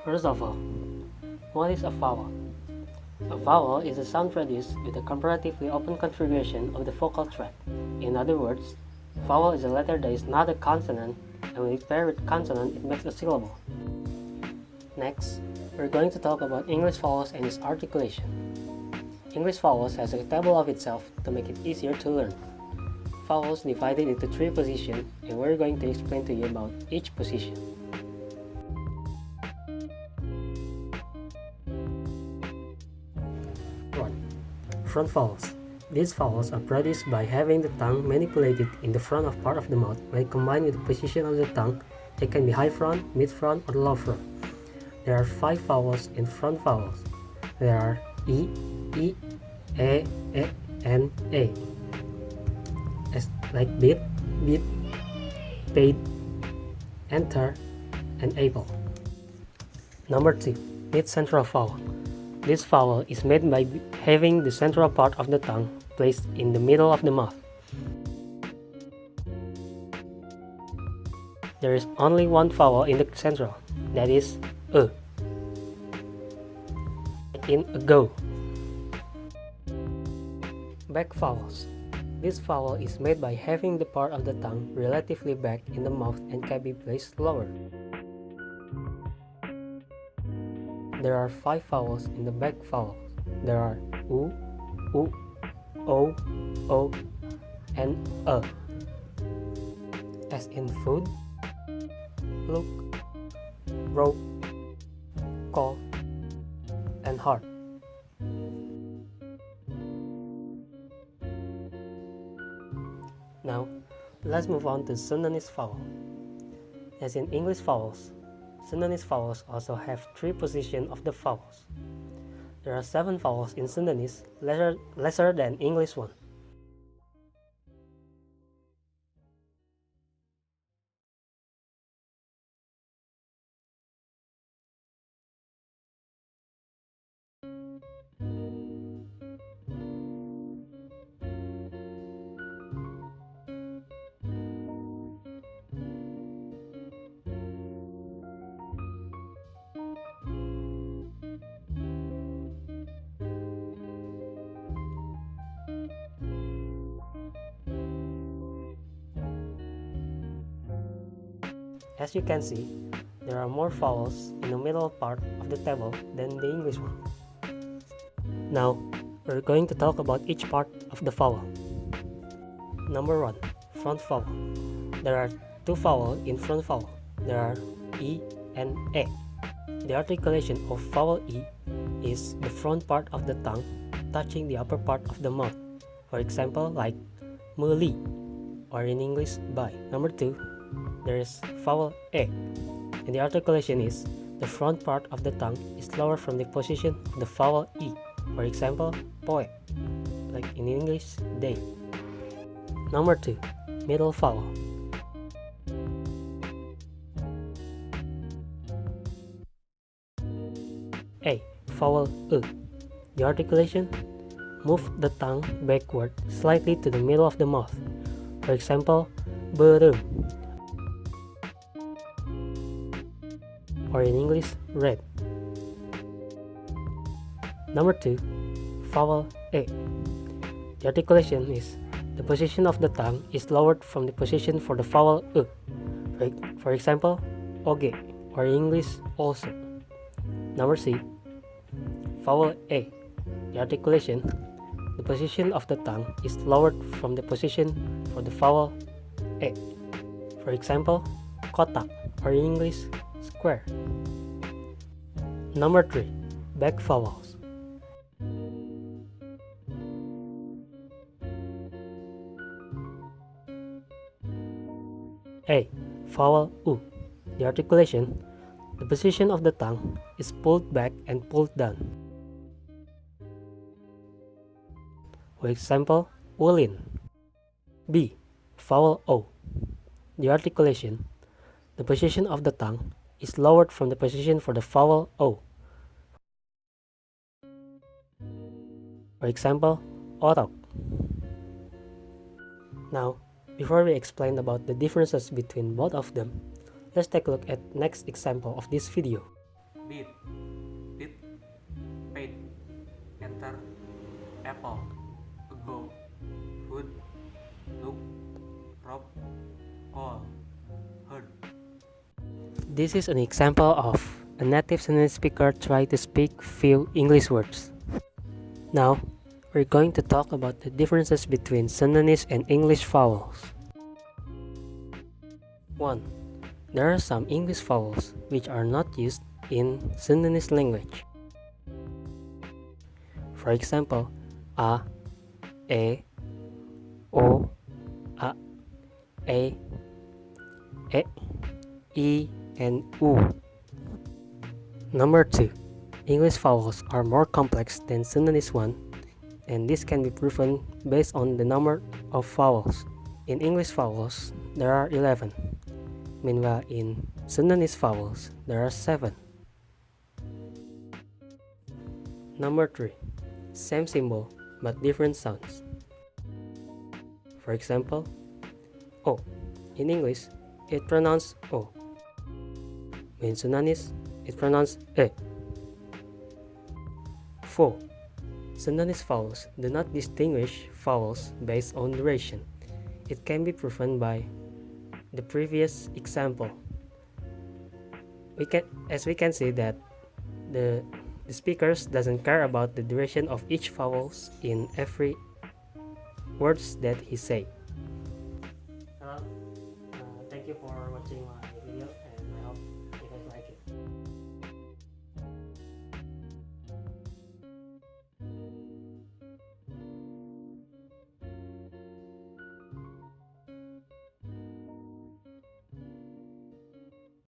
First of all, what is a vowel? A vowel is a sound produced with a comparatively open configuration of the vocal tract. In other words, vowel is a letter that is not a consonant, and when it's paired with consonant, it makes a syllable. Next, we're going to talk about English vowels and its articulation. English vowels has a table of itself to make it easier to learn. Vowels divided into 3 positions, and we're going to explain to you about each position. 1. Front vowels. These vowels are produced by having the tongue manipulated in the front of part of the mouth. When combined with the position of the tongue, they can be high front, mid front, or low front. There are 5 vowels in front vowels. There are E, E, and A. As like beat, paid, enter, and able. Number 2. Mid-central vowel. This vowel is made by having the central part of the tongue placed in the middle of the mouth. There is only one vowel in the central, that is E. In ago. Back vowels. This vowel is made by having the part of the tongue relatively back in the mouth and can be placed lower. There are 5 vowels in the back vowels. There are U, O, and A. As in food, look, rope, call, and heart. Now, let's move on to Sundanese vowel. As in English vowels, Sundanese vowels also have 3 positions of the vowels. There are 7 vowels in Sundanese, lesser than English one. As you can see, there are more vowels in the middle part of the table than the English one. Now, we're going to talk about each part of the vowel. Number 1. Front vowel. There are 2 vowels in front vowel. There are E and A. The articulation of vowel E is the front part of the tongue touching the upper part of the mouth. For example, like meli, or in English, by. Number 2. There is vowel A, and the articulation is the front part of the tongue is lower from the position of the vowel E. For example, poet, like in English, day. Number 2. Middle vowel. A. Vowel E. The articulation, move the tongue backward slightly to the middle of the mouth. For example, berem, or in English, red. Number 2. Vowel A. The articulation is the position of the tongue is lowered from the position for the vowel E. For example, oge, or in English, also. Number C. Vowel A. The articulation, the position of the tongue is lowered from the position for the vowel A. For example, kotak, or in English, square. Number 3. Back vowels. A. Vowel U. The articulation, the position of the tongue is pulled back and pulled down. For example, ulin. B. Vowel O. The articulation, the position of the tongue is lowered from the position for the vowel O. For example, orok. Now, before we explain about the differences between both of them, let's take a look at next example of this video. beat, did, paid, enter, apple, ago, would, look, rob, call, heard. This is an example of a native Sundanese speaker trying to speak few English words. Now, we're going to talk about the differences between Sundanese and English vowels. 1. There are some English vowels which are not used in Sundanese language. For example, a, e, o, a, e, I, and u. Number 2. English vowels are more complex than Sundanese one, and this can be proven based on the number of vowels. In English vowels, there are 11. Meanwhile, in Sundanese vowels, there are 7. Number 3. Same symbol, but different sounds. For example, O. In English, it pronounced O. In Sundanese, it pronounced E. 4. Sundanese vowels do not distinguish vowels based on duration. It can be proven by the previous example. As we can see that the speakers doesn't care about the duration of each vowels in every words that he say.